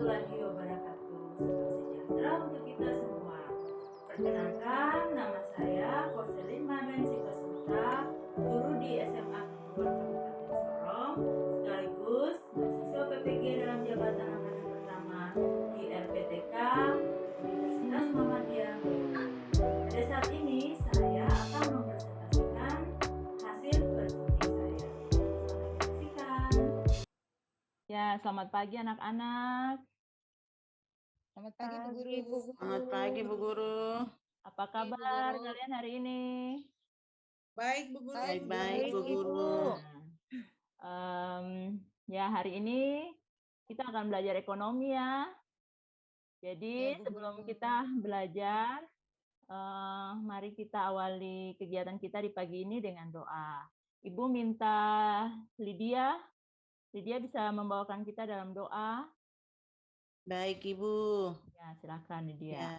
warahmatullahi wabarakatuh. Salam sejahtera untuk kita semua. Perkenalkan, nama saya Korselin Marlen Sipasuta, guru di SMA Kejuruan Kabupaten Sorong, sekaligus mahasiswa PPG dalam jabatan angkatan pertama di LPTK Universitas Muhammadiyah Bogor. Pada saat ini, saya akan mempresentasikan hasil presenting saya. Selamat menyaksikan. Ya, selamat pagi anak-anak. Selamat pagi Bu Guru. Selamat pagi Bu Guru. Apa kabar kalian hari ini? Baik Bu Guru. Baik-baik Bu Guru. Ya, hari ini kita akan belajar ekonomi ya. Jadi sebelum kita belajar, mari kita awali kegiatan kita di pagi ini dengan doa. Ibu minta Lydia bisa membawakan kita dalam doa. Baik Ibu. Ya, silakan Lydia. Ya.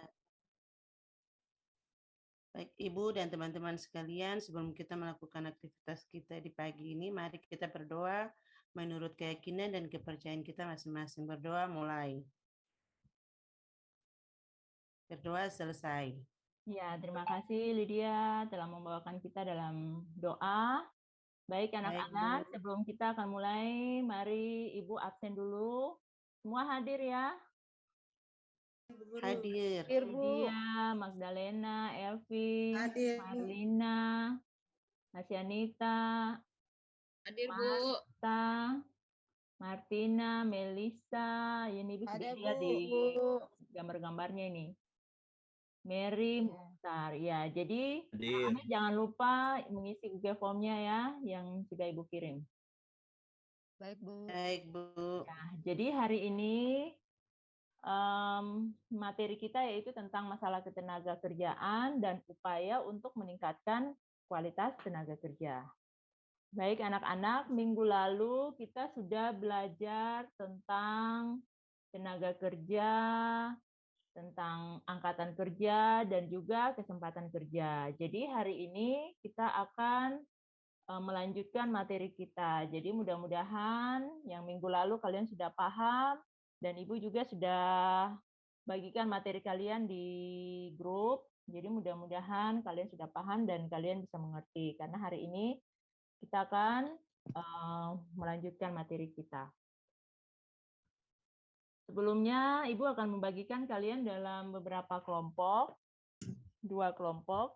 Baik Ibu dan teman-teman sekalian, sebelum kita melakukan aktivitas kita di pagi ini, mari kita berdoa menurut keyakinan dan kepercayaan kita masing-masing. Berdoa mulai. Berdoa selesai. Ya, terima kasih Lydia telah membawakan kita dalam doa. Baik anak-anak, sebelum kita akan mulai, mari Ibu absen dulu. Semua hadir ya? Hadir. Lydia, Magdalena, Elvi, Marlina, Hasyanita, Hadir Bu. Marta, Martina, Melissa, ini Ibu sudah lihat di gambar-gambarnya ini. Mary, Mukhtar. Ya, jadi anak-anak jangan lupa mengisi Google Form-nya ya yang sudah Ibu kirim. Baik Bu. Baik Bu. Ya, jadi hari ini materi kita yaitu tentang masalah ketenaga kerjaan dan upaya untuk meningkatkan kualitas tenaga kerja. Baik anak-anak, minggu lalu kita sudah belajar tentang tenaga kerja, tentang angkatan kerja, dan juga kesempatan kerja. Jadi hari ini kita akan melanjutkan materi kita. Jadi mudah-mudahan yang minggu lalu kalian sudah paham, dan Ibu juga sudah bagikan materi kalian di grup. Jadi mudah-mudahan kalian sudah paham dan kalian bisa mengerti. Karena hari ini kita akan melanjutkan materi kita. Sebelumnya, Ibu akan membagikan kalian dalam beberapa kelompok, 2 kelompok.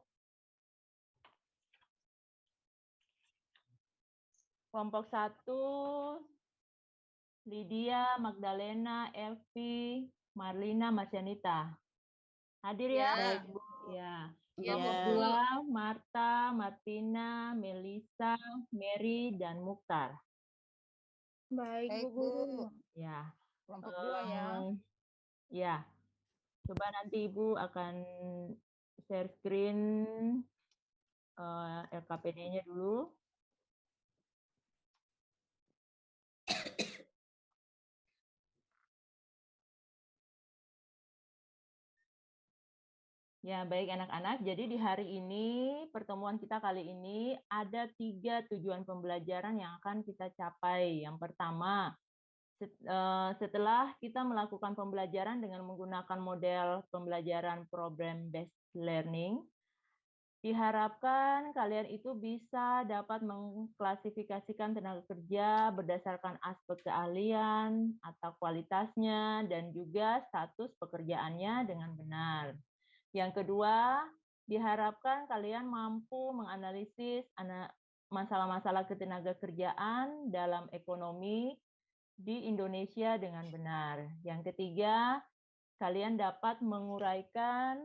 Kelompok 1, Lydia, Magdalena, Elvi, Marlina, Masyanita. Hadir ya? Baik Bu. Ya. Ya. Kelompok 2, Marta, Martina, Melissa, Mary, dan Mukhtar. Baik Bu Guru. Ya. Kelompok 2 ya. Ya. Coba nanti Ibu akan share screen LKPD-nya dulu. Ya, baik anak-anak. Jadi di hari ini, pertemuan kita kali ini ada 3 tujuan pembelajaran yang akan kita capai. Yang pertama, setelah kita melakukan pembelajaran dengan menggunakan model pembelajaran problem based learning, diharapkan kalian itu bisa dapat mengklasifikasikan tenaga kerja berdasarkan aspek keahlian atau kualitasnya dan juga status pekerjaannya dengan benar. Yang kedua, diharapkan kalian mampu menganalisis masalah-masalah ketenaga kerjaan dalam ekonomi di Indonesia dengan benar. Yang ketiga, kalian dapat menguraikan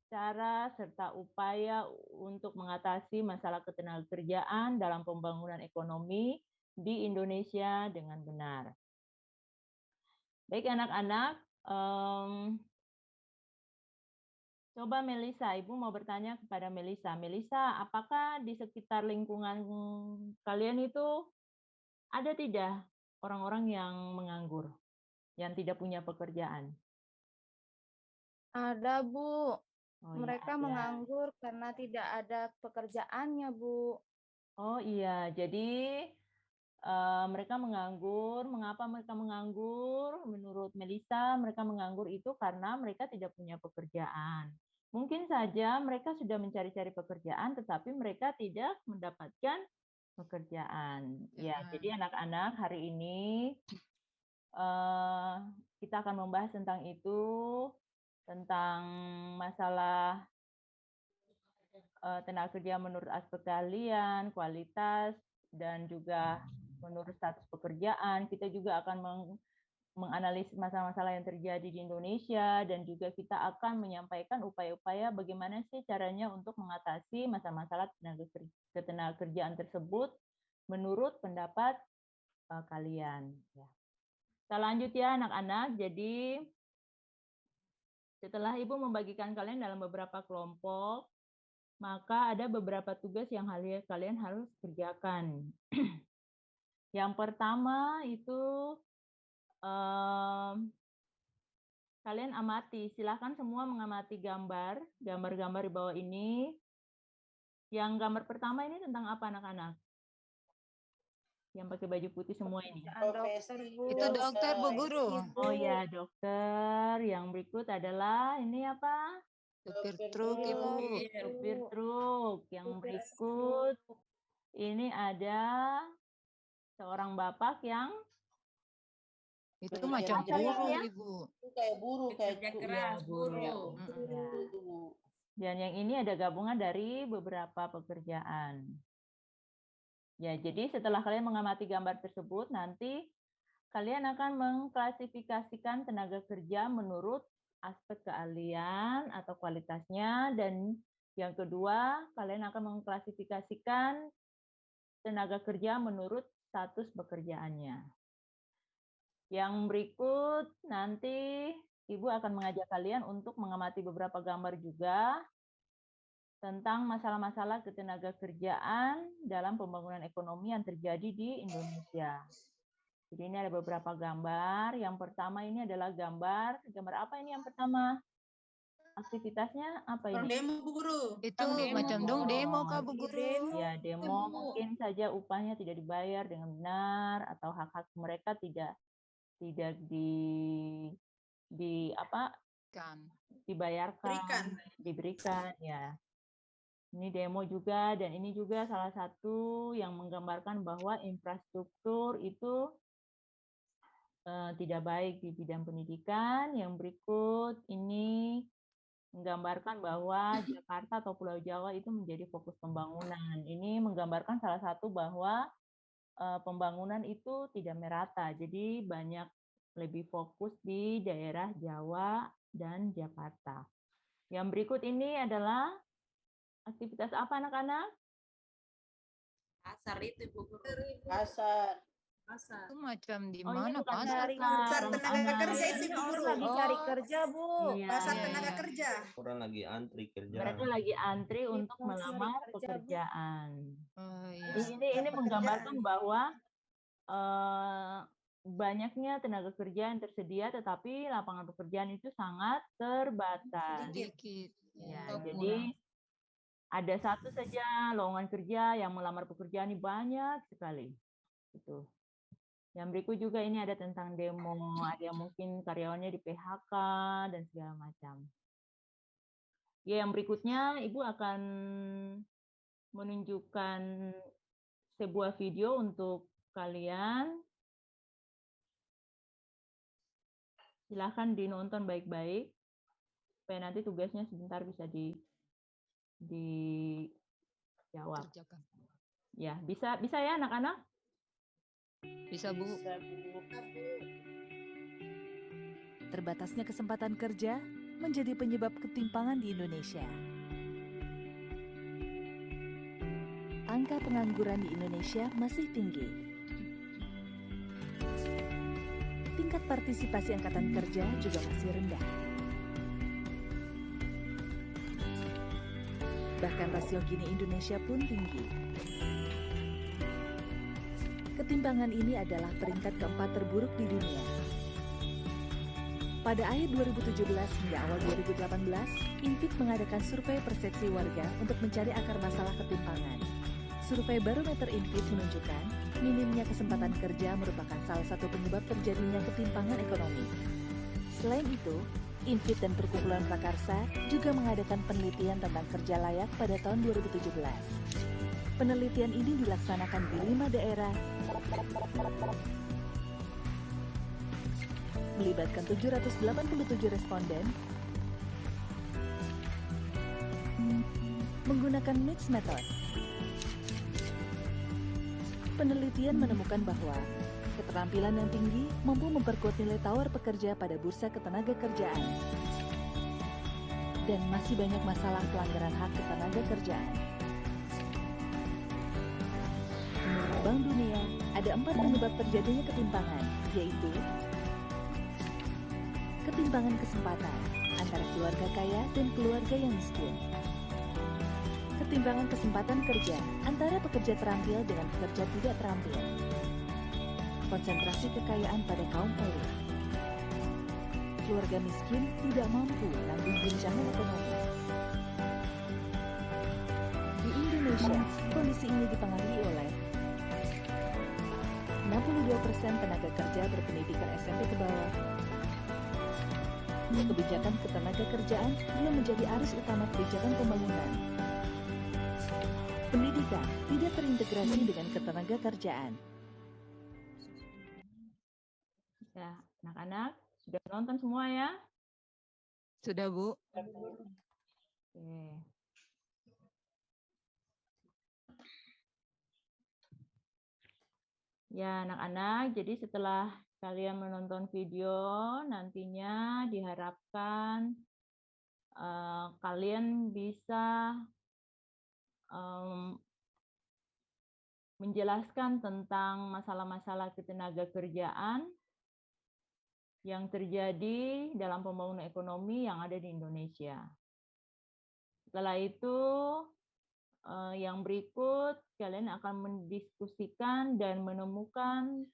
cara serta upaya untuk mengatasi masalah ketenaga kerjaan dalam pembangunan ekonomi di Indonesia dengan benar. Baik anak-anak, coba Melissa, Ibu mau bertanya kepada Melissa. Melissa, apakah di sekitar lingkungan kalian itu ada tidak orang-orang yang menganggur, yang tidak punya pekerjaan? Ada, Bu. Mereka Mereka menganggur karena tidak ada pekerjaannya, Bu. Oh iya, jadi mereka menganggur. Mengapa mereka menganggur? Menurut Melissa, mereka menganggur itu karena mereka tidak punya pekerjaan. Mungkin saja mereka sudah mencari-cari pekerjaan, tetapi mereka tidak mendapatkan pekerjaan. Ya, jadi anak-anak hari ini kita akan membahas tentang itu, tentang masalah tenaga kerja menurut aspek keahlian, kualitas, dan juga menurut status pekerjaan. Kita juga akan menganalisis masalah-masalah yang terjadi di Indonesia, dan juga kita akan menyampaikan upaya-upaya bagaimana sih caranya untuk mengatasi masalah-masalah ketenaga kerjaan tersebut menurut pendapat kalian. Ya. Kita lanjut ya anak-anak. Jadi setelah Ibu membagikan kalian dalam beberapa kelompok, maka ada beberapa tugas yang kalian harus kerjakan. Yang pertama itu kalian amati, silahkan semua mengamati gambar-gambar di bawah ini. Yang gambar pertama ini tentang apa anak-anak? Yang pakai baju putih semua ini. Itu dokter, Bu Guru. Oh ya, dokter. Yang berikut adalah ini apa? Supir truk, Ibu. Supir truk. Yang berikut ini ada seorang bapak yang itu macam buruh, Ibu. Itu kayak buruh, kayak Kerja keras, buruh. Dan yang ini ada gabungan dari beberapa pekerjaan. Ya, jadi setelah kalian mengamati gambar tersebut, nanti kalian akan mengklasifikasikan tenaga kerja menurut aspek keahlian atau kualitasnya, dan yang kedua, kalian akan mengklasifikasikan tenaga kerja menurut status pekerjaannya. Yang berikut nanti Ibu akan mengajak kalian untuk mengamati beberapa gambar juga tentang masalah-masalah ketenaga kerjaan dalam pembangunan ekonomi yang terjadi di Indonesia. Jadi ini ada beberapa gambar. Yang pertama ini adalah gambar apa ini yang pertama? Aktivitasnya apa ini? Demo, Bu Guru. Itu macam demo, Kak, Bu Guru. Ya, demo mungkin saja upahnya tidak dibayar dengan benar atau hak-hak mereka tidak dibayarkan, diberikan ya. Ini demo juga, dan ini juga salah satu yang menggambarkan bahwa infrastruktur itu tidak baik di bidang pendidikan. Yang berikut ini menggambarkan bahwa Jakarta atau Pulau Jawa itu menjadi fokus pembangunan. Ini menggambarkan salah satu bahwa pembangunan itu tidak merata, jadi banyak lebih fokus di daerah Jawa dan Jakarta. Yang berikut ini adalah aktivitas apa anak-anak? Pasar itu, Bu Guru. Pasar. Itu macam di Oh, ini mana, bukan Pak? pasar tenaga kerja itu, Bu Guru. Lagi cari kerja, Bu. Iya. Pasar tenaga kerja. Orang lagi antri kerja. Mereka lagi antri untuk cari melamar kerja, Bu. pekerjaan. Oh, iya. Ini menggambarkan bahwa banyaknya tenaga kerja yang tersedia, tetapi lapangan pekerjaan itu sangat terbatas. Sedikit. Ya, Kurang. jadi ada satu saja lowongan kerja yang melamar pekerjaan ini banyak sekali. Itu. Yang berikut juga ini ada tentang demo, ada yang mungkin karyawannya di PHK dan segala macam. Ya, yang berikutnya Ibu akan menunjukkan sebuah video untuk kalian. Silahkan dinonton baik-baik supaya nanti tugasnya sebentar bisa dijawab. Kerjakan. Ya, bisa ya anak-anak? Bisa, Bu. Terbatasnya kesempatan kerja menjadi penyebab ketimpangan di Indonesia. Angka pengangguran di Indonesia masih tinggi. Tingkat partisipasi angkatan kerja juga masih rendah. Bahkan rasio Gini Indonesia pun tinggi. Ketimpangan ini adalah peringkat keempat terburuk di dunia. Pada akhir 2017 hingga awal 2018, INPIT mengadakan survei persepsi warga untuk mencari akar masalah ketimpangan. Survei Barometer Infit menunjukkan minimnya kesempatan kerja merupakan salah satu penyebab terjadinya ketimpangan ekonomi. Selain itu, Infit dan Perkumpulan Prakarsa juga mengadakan penelitian tentang kerja layak pada tahun 2017. Penelitian ini dilaksanakan di 5 daerah, melibatkan 787 responden, menggunakan mixed method. Penelitian menemukan bahwa keterampilan yang tinggi mampu memperkuat nilai tawar pekerja pada bursa ketenagakerjaan. Dan masih banyak masalah pelanggaran hak ketenagakerjaan. Menurut Bank Dunia, ada 4 penyebab terjadinya ketimpangan, yaitu ketimpangan kesempatan antara keluarga kaya dan keluarga yang miskin. Ketimpangan kesempatan kerja antara pekerja terampil dengan pekerja tidak terampil. Konsentrasi kekayaan pada kaum elit. Keluarga miskin tidak mampu menanggung guncangan ekonomi. Di Indonesia, kondisi ini dipengaruhi oleh 62% tenaga kerja berpendidikan SMP ke bawah. Kebijakan ketenagakerjaan belum menjadi arus utama kebijakan pembangunan. Pendidikan tidak terintegrasi dengan ketenagakerjaan. Ya, anak-anak sudah nonton semua ya? Sudah, Bu. Oke. Ya, anak-anak, jadi setelah kalian menonton video, nantinya diharapkan kalian bisa menjelaskan tentang masalah-masalah ketenagakerjaan yang terjadi dalam pembangunan ekonomi yang ada di Indonesia. Setelah itu, yang berikut, kalian akan mendiskusikan dan menemukan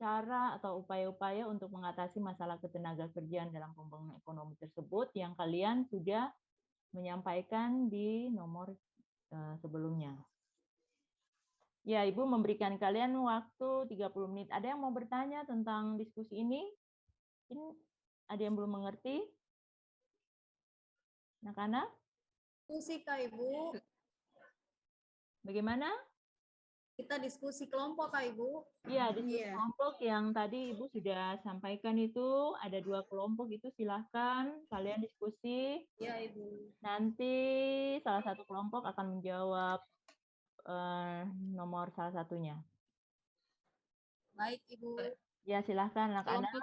cara atau upaya-upaya untuk mengatasi masalah ketenagakerjaan dalam pembangunan ekonomi tersebut yang kalian sudah menyampaikan di nomor sebelumnya. Ya, Ibu memberikan kalian waktu 30 menit. Ada yang mau bertanya tentang diskusi ini? Ini ada yang belum mengerti? Anak-anak? Diskusi Kak Ibu. Bagaimana? Kita diskusi kelompok Kak Ibu. Iya, diskusi Iya. kelompok yang tadi Ibu sudah sampaikan itu, ada 2 kelompok itu silahkan kalian diskusi. Iya Ibu. Nanti salah satu kelompok akan menjawab nomor salah satunya. Baik Ibu. Ya, silahkan anak-anak.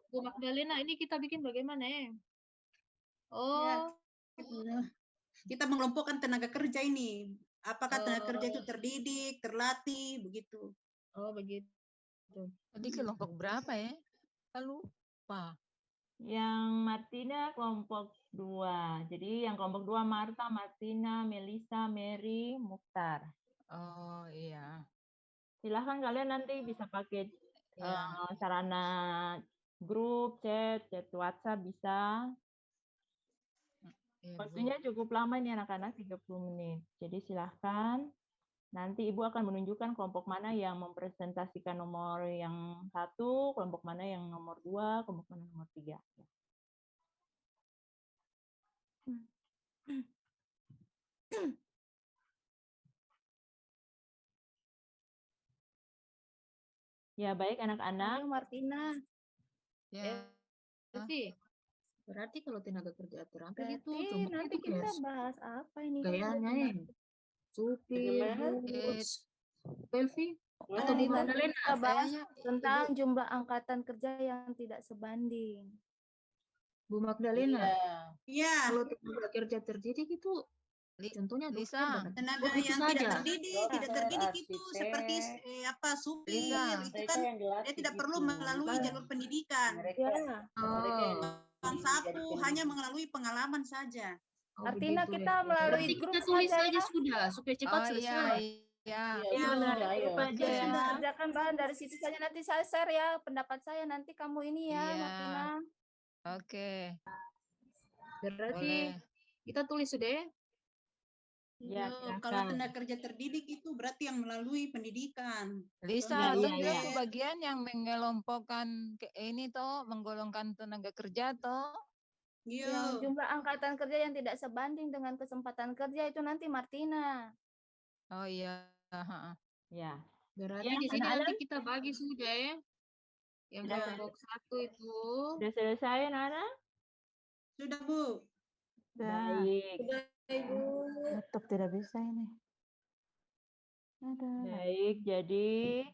Bu Magdalena, ini kita bikin bagaimana ya? Ya. Kita mengelompokkan tenaga kerja ini. Apakah tenaga kerja itu terdidik, terlatih, begitu. Oh, begitu. Tadi kelompok berapa ya? Lalu, lupa. Yang Martina kelompok 2. Jadi yang kelompok 2 Marta, Martina, Melisa, Mary, Mukhtar. Oh, iya. Silahkan kalian nanti bisa pakai sarana grup, chat WhatsApp bisa. Iya, Bu. Waktunya cukup lama ini anak-anak, 30 menit. Jadi silahkan. Nanti Ibu akan menunjukkan kelompok mana yang mempresentasikan nomor yang 1, kelompok mana yang nomor 2, kelompok mana nomor 3. Ya, baik anak-anak. Martina. Ya. Berarti kalau tenaga kerja terampil itu Berarti cuma nanti itu kita guys. bahas apa ini? Gayanya ya. Supir, bus, Pelvi, atau Nanti Bu Magdalena. kita bahas Kayaknya tentang jumlah angkatan kerja yang tidak sebanding. Bu Magdalena. Iya. Kalau tenaga kerja terdidik itu contohnya Lisa. Tenaga itu yang saja. tidak terdidik itu seperti supir itu kan dia tidak perlu melalui jalur pendidikan. Ya. Yang sapu hanya melalui pengalaman saja. Artinya begitu kita ya. melalui Berarti grup kita tulis saja saja ya. sudah supaya cepat Oh, selesai. iya. Ya, benar. Grup aja Kita ya. sudah kerjakan bahan dari situ saja, nanti saya share ya pendapat saya, nanti kamu ini ya Iya. Martina. Oke. Berarti Boleh. kita tulis sudah ya. Ya, Kalau silakan. tenaga kerja terdidik itu berarti yang melalui pendidikan. Lisa, Iya, toh iya, kita iya. tuh bagian yang mengelompokkan ini toh, menggolongkan tenaga kerja toh. Yang Iya. jumlah angkatan kerja yang tidak sebanding dengan kesempatan kerja itu nanti Martina. Oh iya. Ya. Berarti Ya, di sini anak-anak nanti kita bagi sudah ya. Yang Ya. kelompok 1 itu. sudah selesai, anak-anak? Sudah, Bu. Baik. Sudah, Ibu. Laptop tidak bisa ini. Ada. Baik, jadi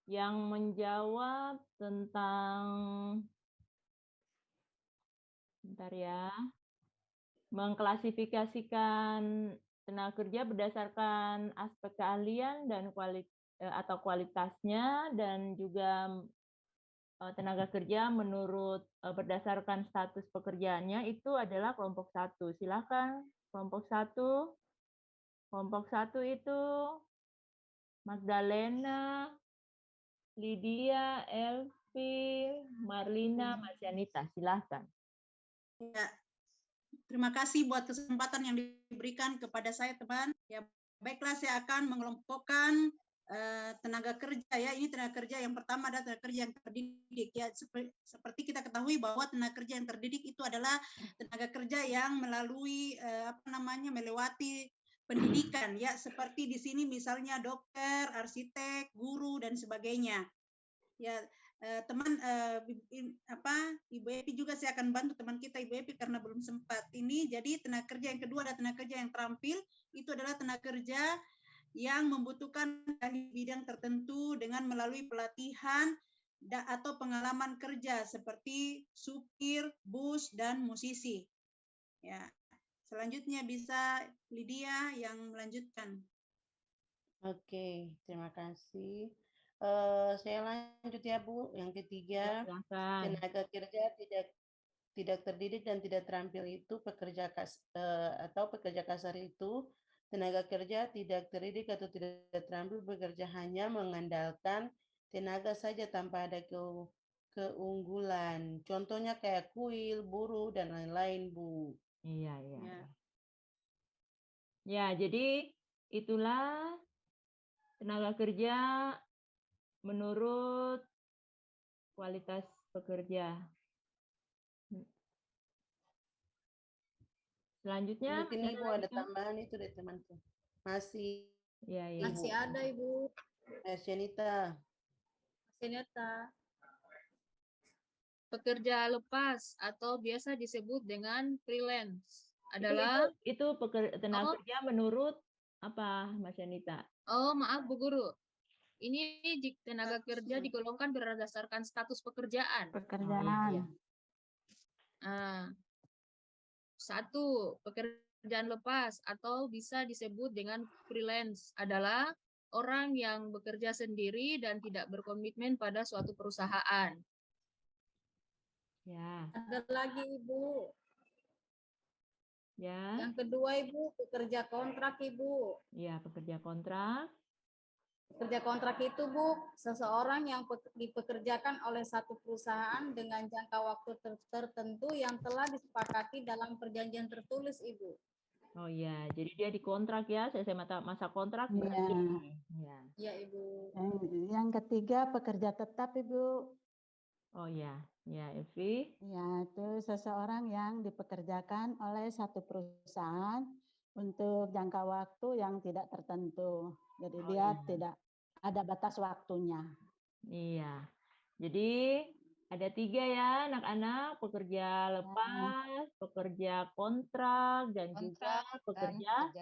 yang menjawab tentang bentar ya, mengklasifikasikan tenaga kerja berdasarkan aspek keahlian dan atau kualitasnya, dan juga tenaga kerja menurut berdasarkan status pekerjaannya, itu adalah kelompok 1. Silakan kelompok 1. Kelompok 1 itu Magdalena, Lydia, Elvi, Marlina, Marcianita. Silakan. Ya. Terima kasih buat kesempatan yang diberikan kepada saya, teman. Ya, baiklah, saya akan mengelompokkan tenaga kerja ya. Ini tenaga kerja yang pertama adalah tenaga kerja yang terdidik ya. Seperti kita ketahui bahwa tenaga kerja yang terdidik itu adalah tenaga kerja yang melalui melewati pendidikan ya. Seperti di sini misalnya dokter, arsitek, guru dan sebagainya. Ya, teman Ibu Epi juga saya akan bantu teman kita Ibu Epi karena belum sempat ini. Jadi tenaga kerja yang kedua adalah tenaga kerja yang terampil. Itu adalah tenaga kerja yang membutuhkan ahli bidang tertentu dengan melalui pelatihan atau pengalaman kerja seperti supir, bus dan musisi. Ya. Selanjutnya bisa Lydia yang melanjutkan. Oke, terima kasih. Saya lanjut ya, Bu. Yang ketiga, Silakan. tenaga kerja tidak terdidik dan tidak terampil itu pekerja kasar itu tenaga kerja tidak terdidik atau tidak terampil bekerja hanya mengandalkan tenaga saja tanpa ada keunggulan. Contohnya kayak kuil, buruh dan lain-lain, Bu. Iya, iya. Ya. Ya, jadi itulah tenaga kerja menurut kualitas pekerja. Selanjutnya, Mungkin Ibu ada tambahan itu deh teman-teman. Masih. Ya, ya. Masih ada, Ibu. Marcianita. Pekerja lepas atau biasa disebut dengan freelance adalah itu tenaga kerja menurut apa, Mas Yanita? Oh, maaf Bu Guru. Ini tenaga kerja digolongkan berdasarkan status pekerjaan. Pekerjaan. Satu, pekerjaan lepas atau bisa disebut dengan freelance adalah orang yang bekerja sendiri dan tidak berkomitmen pada suatu perusahaan. Ya. Ada lagi, Ibu. Ya. Yang kedua, Ibu, pekerja kontrak, Ibu. Ya, pekerja kontrak. Pekerja kontrak itu, Bu, seseorang yang dipekerjakan oleh satu perusahaan dengan jangka waktu tertentu yang telah disepakati dalam perjanjian tertulis, Ibu. Oh ya, jadi dia dikontrak ya, selesai masa kontrak. Iya. Ya. Iya, Ibu. Yang ketiga pekerja tetap, Ibu. Oh ya, ya, Evi. Ya, itu seseorang yang dipekerjakan oleh satu perusahaan untuk jangka waktu yang tidak tertentu. Jadi dia tidak ada batas waktunya. Iya. Jadi ada 3 ya anak-anak, pekerja lepas, pekerja kontrak, dan juga pekerja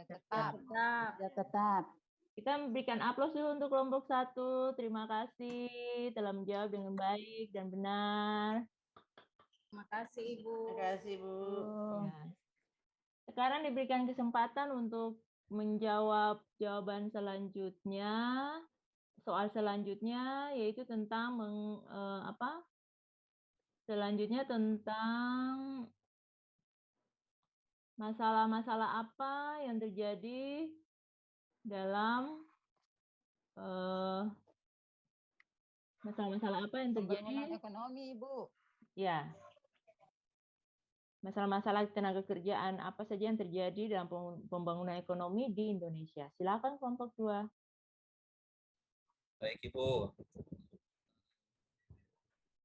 tetap. Kita memberikan aplaus dulu untuk kelompok 1. Terima kasih telah menjawab dengan baik dan benar. Terima kasih, Ibu. Terima kasih, Bu. Ya. Sekarang diberikan kesempatan untuk menjawab jawaban selanjutnya. Soal selanjutnya yaitu tentang selanjutnya tentang masalah-masalah apa yang terjadi dalam masalah-masalah apa yang terjadi Pembangunan ekonomi, Ibu. ya masalah-masalah tenaga kerjaan apa saja yang terjadi dalam pembangunan ekonomi di Indonesia. Silakan kelompok 2. Baik Ibu.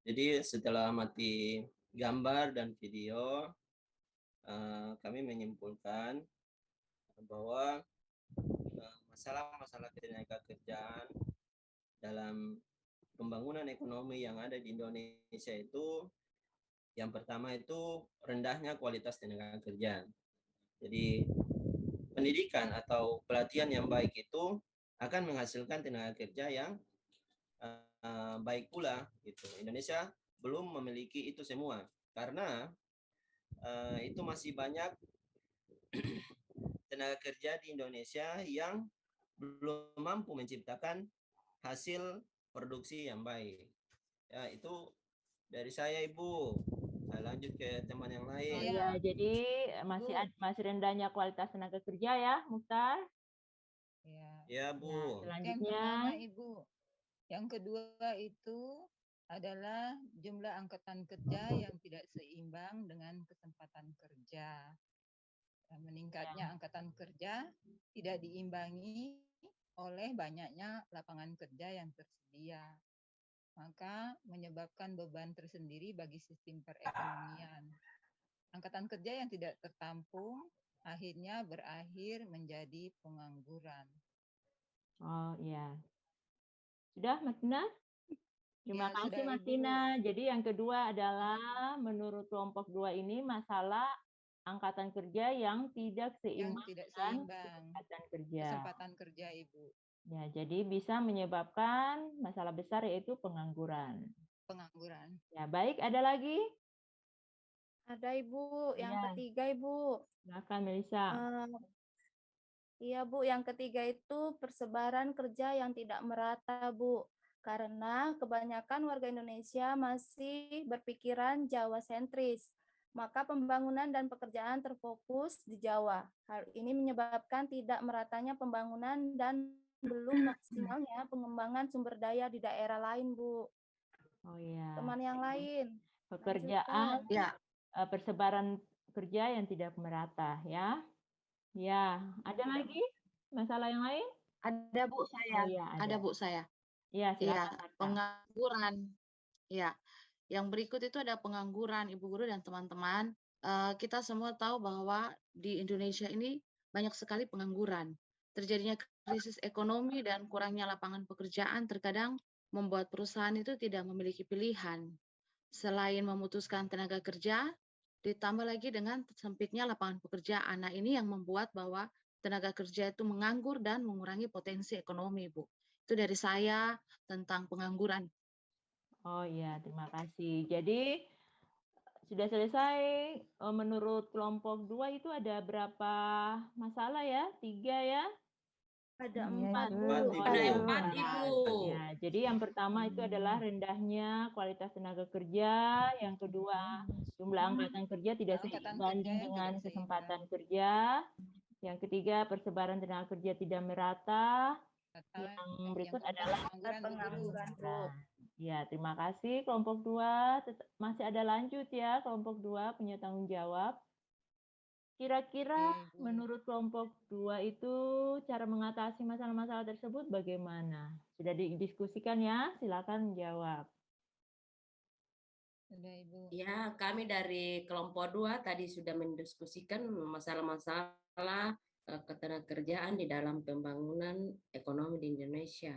Jadi setelah mati gambar dan video, kami menyimpulkan bahwa masalah-masalah tenaga kerjaan dalam pembangunan ekonomi yang ada di Indonesia itu, yang pertama itu rendahnya kualitas tenaga kerja. Jadi pendidikan atau pelatihan yang baik itu akan menghasilkan tenaga kerja yang baik pula. Gitu. Indonesia belum memiliki itu semua karena itu masih banyak tenaga kerja di Indonesia yang belum mampu menciptakan hasil produksi yang baik. Ya, itu dari saya Ibu. Saya lanjut ke teman yang lain. Ya, jadi masih rendahnya kualitas tenaga kerja ya, Mukhtar? Ya, Bu. Nah, Yang selanjutnya. pertama Ibu. Yang kedua itu adalah jumlah angkatan kerja yang tidak seimbang dengan kesempatan kerja. Meningkatnya angkatan kerja tidak diimbangi oleh banyaknya lapangan kerja yang tersedia. Maka menyebabkan beban tersendiri bagi sistem perekonomian. Angkatan kerja yang tidak tertampung akhirnya berakhir menjadi pengangguran. Oh iya. Sudah, Martina? Terima Ya, kasih, sudah, Ibu. Martina. Jadi yang kedua adalah menurut kelompok 2 ini masalah angkatan kerja yang tidak seimbang dengan kesempatan kerja. Kesempatan kerja, Ibu. Ya, jadi bisa menyebabkan masalah besar yaitu pengangguran. Pengangguran. Ya, baik. Ada lagi? Ada Ibu, yang Ya. ketiga Ibu. Silakan Melisa. Iya Bu, yang ketiga itu persebaran kerja yang tidak merata Bu. Karena kebanyakan warga Indonesia masih berpikiran Jawa sentris. Maka pembangunan dan pekerjaan terfokus di Jawa. Hal ini menyebabkan tidak meratanya pembangunan dan belum maksimalnya pengembangan sumber daya di daerah lain Bu. Oh iya. Teman yang lain. Pekerjaan, persebaran kerja yang tidak merata ya. Ya, ada lagi masalah yang lain? Ada Bu saya. Oh, ya, ada Bu saya. Iya, silakan. Ya, pengangguran. Ya, yang berikut itu ada pengangguran, Ibu Guru dan teman-teman. Kita semua tahu bahwa di Indonesia ini banyak sekali pengangguran. Terjadinya krisis ekonomi dan kurangnya lapangan pekerjaan terkadang membuat perusahaan itu tidak memiliki pilihan. Selain memutuskan tenaga kerja, ditambah lagi dengan sempitnya lapangan pekerjaan. Nah, ini yang membuat bahwa tenaga kerja itu menganggur dan mengurangi potensi ekonomi, Bu. Itu dari saya tentang pengangguran. Oh iya, terima kasih. Jadi sudah selesai. Menurut kelompok 2 itu ada berapa masalah ya? 3 ya? Ada 4. Ada 4 Ibu. Ya, jadi yang pertama itu adalah rendahnya kualitas tenaga kerja. Yang kedua, jumlah angkatan kerja tidak sebanding dengan kesempatan kerja. Yang ketiga, persebaran tenaga kerja tidak merata. Yang berikut adalah pengangguran Bu. Ya, terima kasih kelompok 2. Masih ada lanjut ya kelompok 2 punya tanggung jawab. Kira-kira menurut kelompok 2 itu cara mengatasi masalah-masalah tersebut bagaimana? Sudah didiskusikan ya? Silakan menjawab. Sudah, Ibu. Ya, kami dari kelompok 2 tadi sudah mendiskusikan masalah-masalah ketenagakerjaan di dalam pembangunan ekonomi di Indonesia.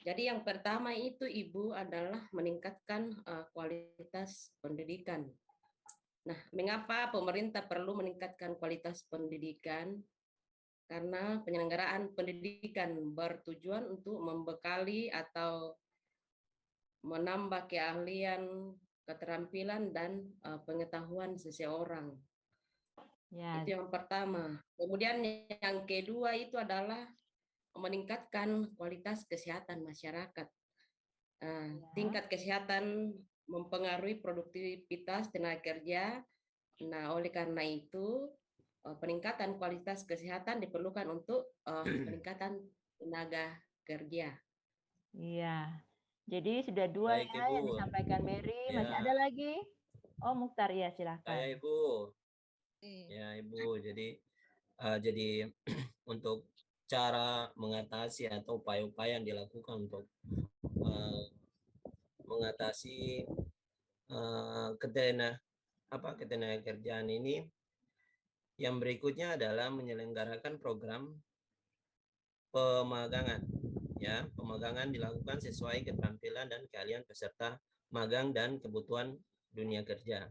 Jadi yang pertama itu Ibu adalah meningkatkan kualitas pendidikan. Nah, mengapa pemerintah perlu meningkatkan kualitas pendidikan? Karena penyelenggaraan pendidikan bertujuan untuk membekali atau menambah keahlian, keterampilan, dan pengetahuan seseorang. Ya. Itu yang pertama. Kemudian yang kedua itu adalah meningkatkan kualitas kesehatan masyarakat. Tingkat kesehatan mempengaruhi produktivitas tenaga kerja. Nah, oleh karena itu peningkatan kualitas kesehatan diperlukan untuk peningkatan tenaga kerja. Iya. Jadi sudah 2 Baik, ya Ibu. yang disampaikan Mary. Ya. Masih ada lagi? Oh, Mukhtar, ya Saya silakan. Ibu. Ya Ibu, jadi untuk cara mengatasi atau upaya-upaya yang dilakukan untuk mengatasi ketenagakerjaan ini, yang berikutnya adalah menyelenggarakan program pemagangan. Ya, pemagangan dilakukan sesuai keterampilan dan keahlian peserta magang dan kebutuhan dunia kerja.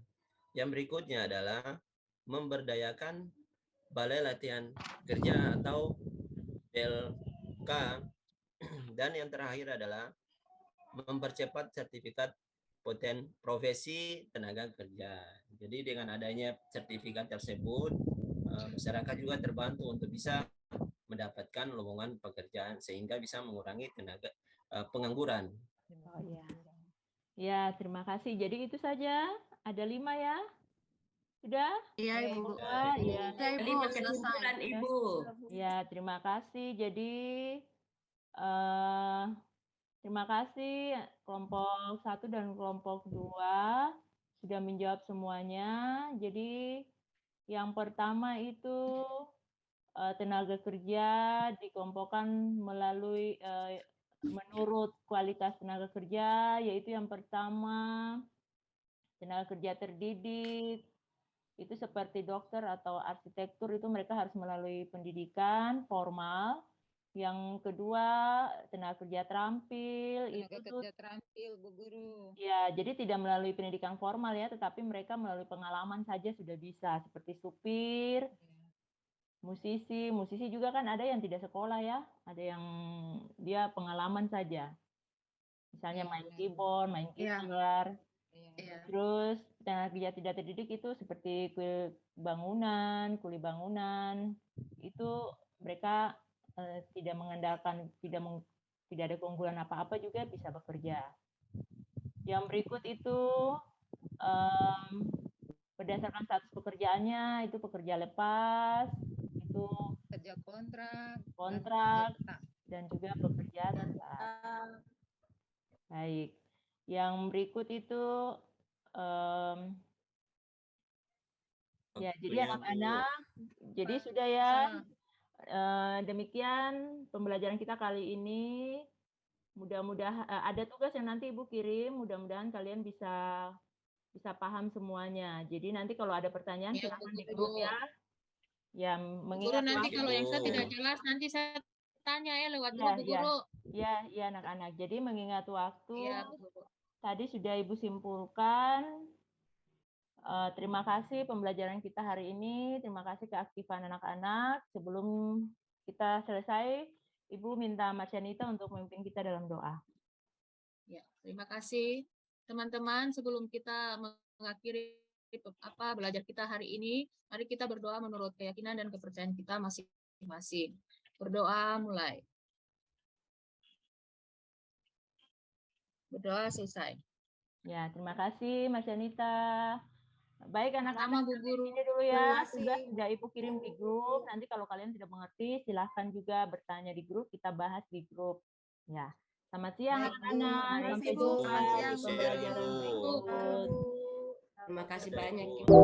Yang berikutnya adalah memberdayakan Balai Latihan Kerja atau BLK, dan yang terakhir adalah mempercepat sertifikat profesi tenaga kerja. Jadi dengan adanya sertifikat tersebut, masyarakat juga terbantu untuk bisa mendapatkan lowongan pekerjaan sehingga bisa mengurangi pengangguran. Oh ya. Ya, terima kasih. Jadi itu saja. Ada 5 ya. Sudah? Iya, Ibu. Ya. Lima kesimpulan Ibu. Ya, terima kasih. Jadi terima kasih kelompok 1 dan kelompok 2 sudah menjawab semuanya. Jadi yang pertama itu tenaga kerja dikelompokkan melalui menurut kualitas tenaga kerja, yaitu yang pertama tenaga kerja terdidik. Itu seperti dokter atau arsitektur, itu mereka harus melalui pendidikan formal. Yang kedua, tenaga kerja terampil. Tenaga kerja terampil, Bu Guru. Ya, jadi tidak melalui pendidikan formal ya, tetapi mereka melalui pengalaman saja sudah bisa. Seperti supir, musisi juga kan ada yang tidak sekolah ya. Ada yang dia pengalaman saja. Misalnya main keyboard, main gitar. Terus tenaga kerja tidak terdidik itu seperti kuli bangunan, itu mereka tidak mengandalkan, tidak ada keunggulan apa-apa juga bisa bekerja. Yang berikut itu berdasarkan status pekerjaannya, itu pekerja lepas, itu kerja kontrak dan juga pekerja tetap. Baik. Yang berikut itu ya, jadi anak-anak, jadi sudah ya. Demikian pembelajaran kita kali ini. Mudah-mudahan ada tugas yang nanti Ibu kirim, mudah-mudahan kalian bisa paham semuanya. Jadi nanti kalau ada pertanyaan silakan di grup ya. Ya, mengingat Guru, nanti kalau yang saya tidak jelas nanti saya tanya ya lewat grup, Bu Guru. Ya anak-anak. Jadi mengingat waktu, tadi sudah Ibu simpulkan. Terima kasih pembelajaran kita hari ini. Terima kasih keaktifan anak-anak. Sebelum kita selesai, Ibu minta Marcianita untuk memimpin kita dalam doa. Ya, terima kasih teman-teman. Sebelum kita mengakhiri belajar kita hari ini, mari kita berdoa menurut keyakinan dan kepercayaan kita masing-masing. Berdoa mulai. Berdoa selesai. Ya, terima kasih Marcianita. Baik anak-anak, Bu Guru. Ini dulu ya, tugas sudah Ibu kirim di grup. Nanti kalau kalian tidak mengerti, silahkan juga bertanya di grup, kita bahas di grup. Ya, selamat siang anak-anak. Sampai jumpa di pembelajaran berikut. Terima kasih banyak Ibu.